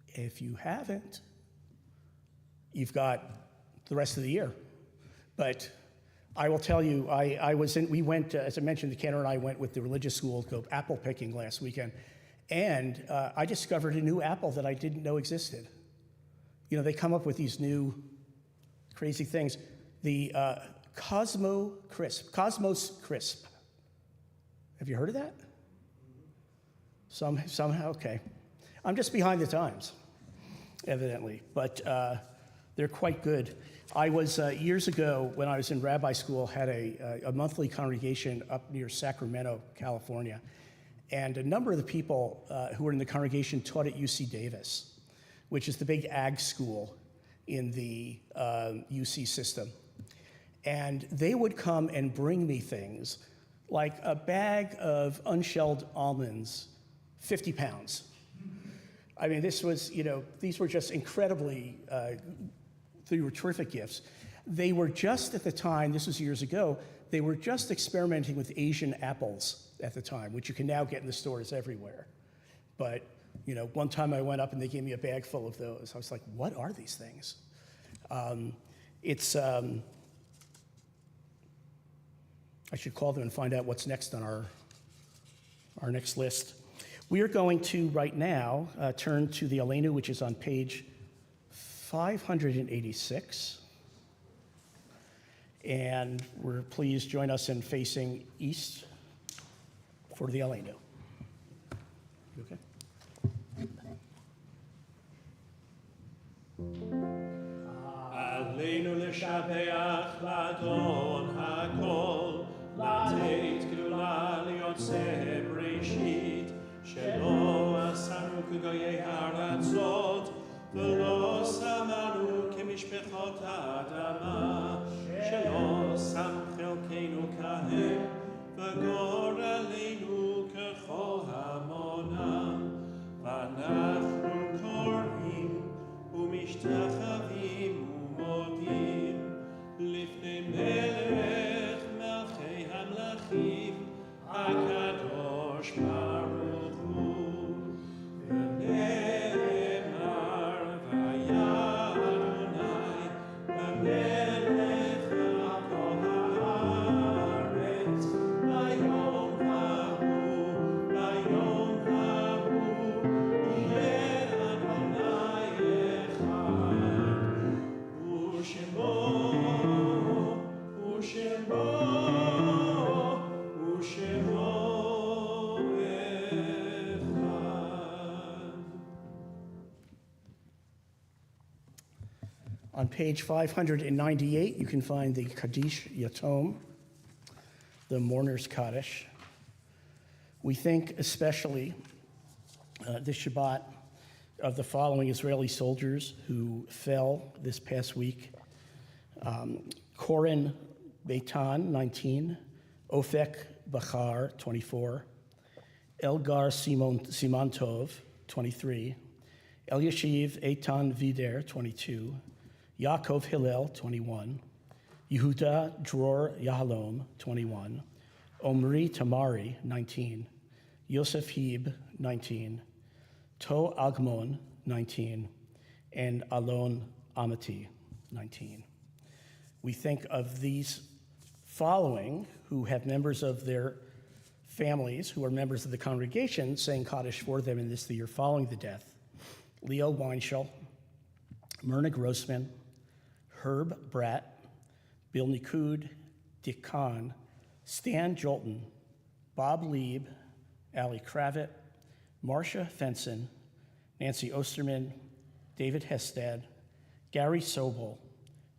If you haven't, you've got the rest of the year. But I will tell you, we went, as I mentioned, Cantor and I went with the religious school to go apple picking last weekend. And I discovered a new apple that I didn't know existed. You know, they come up with these new crazy things. The Cosmos Crisp. Have you heard of that? Somehow, okay. I'm just behind the times, evidently, but they're quite good. I was, years ago, when I was in rabbi school, had a monthly congregation up near Sacramento, California. And a number of the people who were in the congregation taught at UC Davis, which is the big ag school in the UC system. And they would come and bring me things like a bag of unshelled almonds, 50 pounds. I mean, this was, these were just incredibly, they were terrific gifts. They were just at the time, this was years ago, they were just experimenting with Asian apples at the time, which you can now get in the stores everywhere. But, one time I went up and they gave me a bag full of those. I was like, what are these things? I should call them and find out what's next on our next list. We are going to, right now, turn to the Aleinu, which is on page 586. And we're pleased join us in facing east for the Aleinu. You okay? עלינו לשבח לאדון הכל, לתת גדולה ליוצא בראשית, שלא עשנו כגויי הארצות, ולא שמנו כמשפחות האדמה, שלא שם חלקנו כהם, וגורלנו ככל המונם, ואנחנו קוראים ומשתחווים ומודים לפני מלך מלכי המלכים הקדוש ברוך הוא ונאמר והיה אדוני המלך על כל הארץ ביום ההוא יהיה אדוני אחד ושמו On page 598, you can find the Kaddish Yatom, the Mourner's Kaddish. We think especially this Shabbat of the following Israeli soldiers who fell this past week. Koren Beitan, 19, Ofek Bachar, 24, Elgar Simantov, 23, Elyashiv Eitan Vider, 22, Yaakov Hillel, 21, Yehuda Dror Yahalom, 21, Omri Tamari, 19, Yosef Heb, 19, To Agmon, 19, and Alon Amati, 19. We think of these following who have members of their families who are members of the congregation saying Kaddish for them in the year following the death. Leo Weinschel, Myrna Grossman, Herb Bratt, Bill Nikud, Dick Kahn, Stan Jolton, Bob Lieb, Ali Kravitz, Marcia Fenson, Nancy Osterman, David Hestad, Gary Sobel,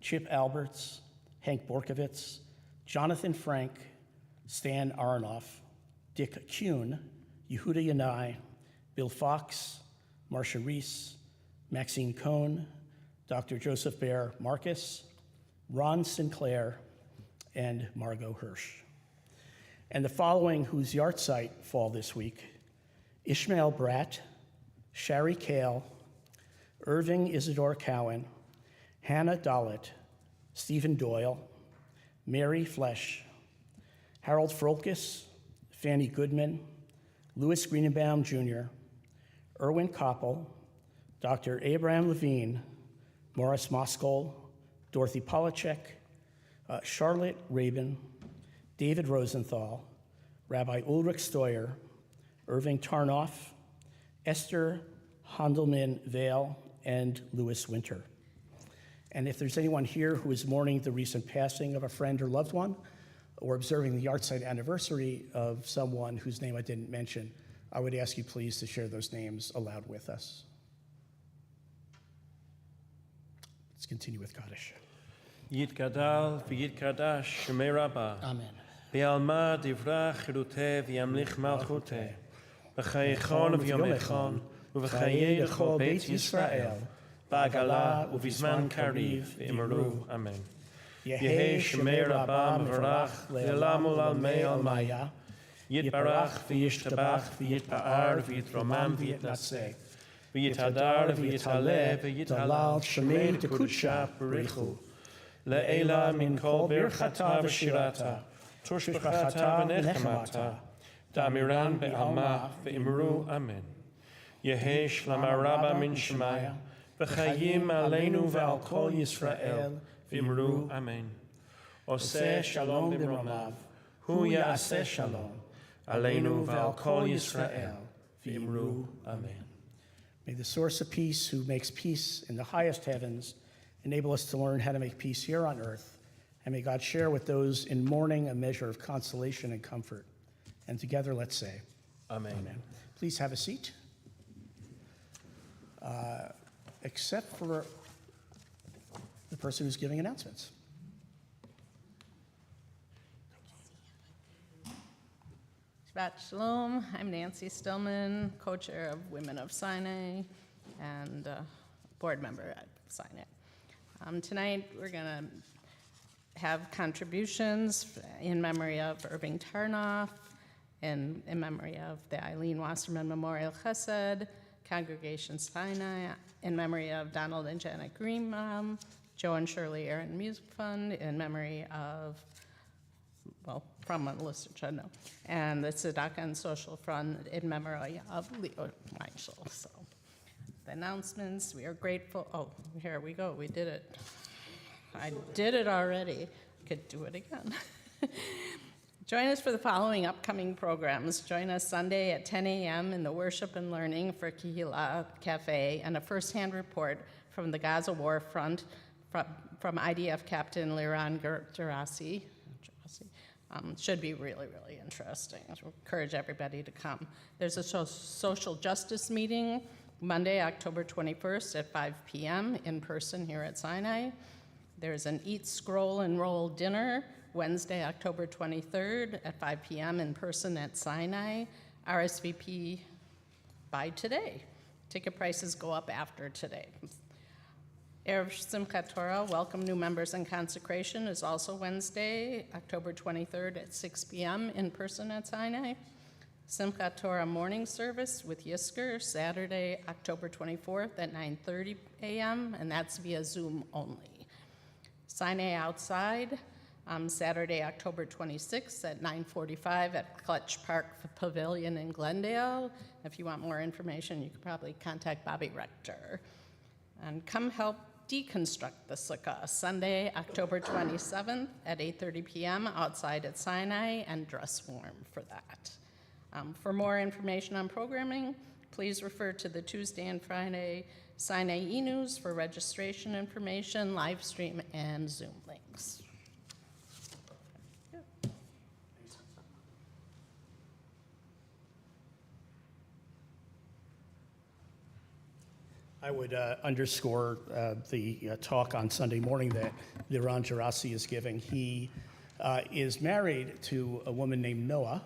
Chip Alberts, Hank Borkovitz, Jonathan Frank, Stan Aronoff, Dick Kuhn, Yehuda Yanai, Bill Fox, Marcia Reese, Maxine Cohn, Dr. Joseph Bear Marcus, Ron Sinclair, and Margot Hirsch. And the following whose yahrzeit fall this week: Ishmael Bratt, Shari Kale, Irving Isidore Cowan, Hannah Dollett, Stephen Doyle, Mary Flesh, Harold Frolkis, Fanny Goodman, Louis Greenenbaum Jr., Erwin Koppel, Dr. Abraham Levine, Morris Moskol, Dorothy Polachek, Charlotte Rabin, David Rosenthal, Rabbi Ulrich Steuer, Irving Tarnoff, Esther Handelman Vale, and Louis Winter. And if there's anyone here who is mourning the recent passing of a friend or loved one, or observing the yahrzeit anniversary of someone whose name I didn't mention, I would ask you please to share those names aloud with us. Let's continue with Kaddish. Yitgadal v'yitgadash Shemei Rabbah. Amen. V'alma divrach chiruteh v'yamlich malchuteh. V'chayechon v'yomechon v'chayei l'chol Beit Yisrael. Ba'agala u'vizman kariv v'imru. Amen. Yehei Shemei Rabbah mevarach le'olam olam me'al maya. Yitbarach v'yishtabach v'yitpa'ar v'yitromam v'yitnaseh. V'yitadar v'yitaleh v'yitalal Shemei tekudsha b'richu. Le'ela min kol birchata v'shirata. Tushbachata v'nechemata. Damiran be'alma v'imru. Amen. Yehei Shlama Rabba min Shemaya. V'chayim aleinu v'al kol Yisrael. V'imru. Amen. Oseh shalom b'romav. Hu ya'aseh shalom. Aleinu v'al kol Yisrael. V'imru. Amen. May the source of peace, who makes peace in the highest heavens, enable us to learn how to make peace here on earth. And may God share with those in mourning a measure of consolation and comfort. And together, let's say, Amen. Amen. Please have a seat. Except for the person who's giving announcements. Shabbat Shalom. I'm Nancy Stillman, co-chair of Women of Sinai and board member at Sinai. Tonight, we're going to have contributions in memory of Irving Tarnoff, in memory of the Eileen Wasserman Memorial Chesed, Congregation Sinai, in memory of Donald and Janet Greenbaum, Joe and Shirley Aaron Music Fund, in memory of, well, from Melissa Chudno, and the Tzedakah and Social Fund in memory of Leo Michael. So, the announcements, we are grateful. Oh, here we go, we did it. I did it already. Could do it again. Join us for the following upcoming programs. Join us Sunday at 10 a.m. in the Worship and Learning for Kehillah Cafe and a first-hand report from the Gaza War Front from IDF Captain Liran Gerasi. Should be really, really interesting. So encourage everybody to come. There's a social justice meeting Monday, October 21st at 5 p.m. in person here at Sinai. There's an Eat, Scroll, and Roll dinner Wednesday, October 23rd at 5 p.m. in person at Sinai. RSVP by today. Ticket prices go up after today. Erev Simchat Torah, welcome new members and consecration, is also Wednesday, October 23rd at 6 p.m. in person at Sinai. Simchat Torah morning service with Yisker, Saturday, October 24th at 9:30 a.m., and that's via Zoom only. Sinai outside, Saturday, October 26th at 9:45 at Clutch Park Pavilion in Glendale. If you want more information, you could probably contact Bobby Rector. And come help deconstruct the sukkah, Sunday, October 27th at 8:30 p.m. outside at Sinai, and dress warm for that. For more information on programming, please refer to the Tuesday and Friday Sinai e-news for registration information, live stream, and Zoom links. I would underscore the talk on Sunday morning that Liran Gerasi is giving. He is married to a woman named Noah,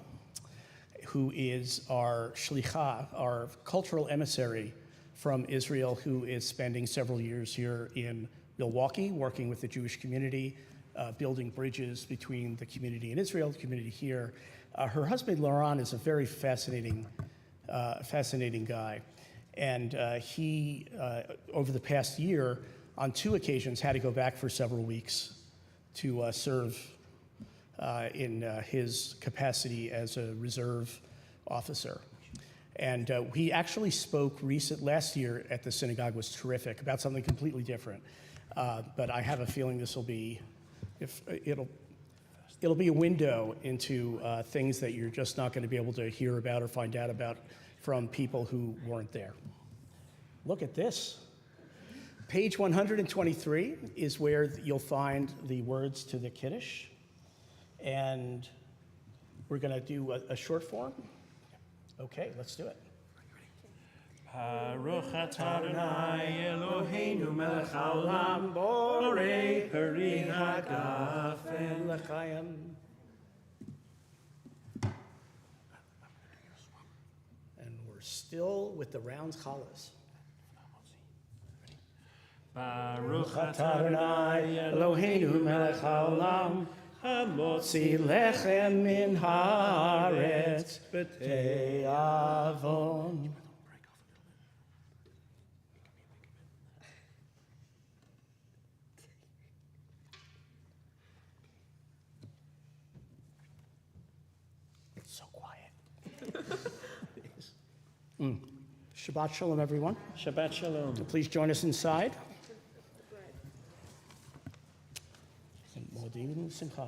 who is our shlicha, our cultural emissary from Israel, who is spending several years here in Milwaukee, working with the Jewish community, building bridges between the community in Israel, the community here. Her husband, Laurent, is a very fascinating guy. And he, over the past year, on 2 occasions, had to go back for several weeks to serve in his capacity as a reserve officer. And he actually spoke last year at the synagogue, was terrific, about something completely different. But I have a feeling this will be, it'll be a window into things that you're just not going to be able to hear about or find out about from people who weren't there. Look at this. Page 123 is where you'll find the words to the Kiddush. And we're going to do a short form. Okay, let's do it. Baruch atah Adonai Eloheinu melech haolam borei peri hagafen L'chaim. And we're still with the round challahs. Baruch atah Adonai Eloheinu melech haolam hamotzi lechem min haaretz b'te'avon. It's so quiet. Shabbat shalom, everyone. Shabbat shalom. Please join us inside. Modin simcha.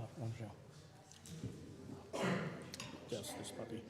Just this puppy.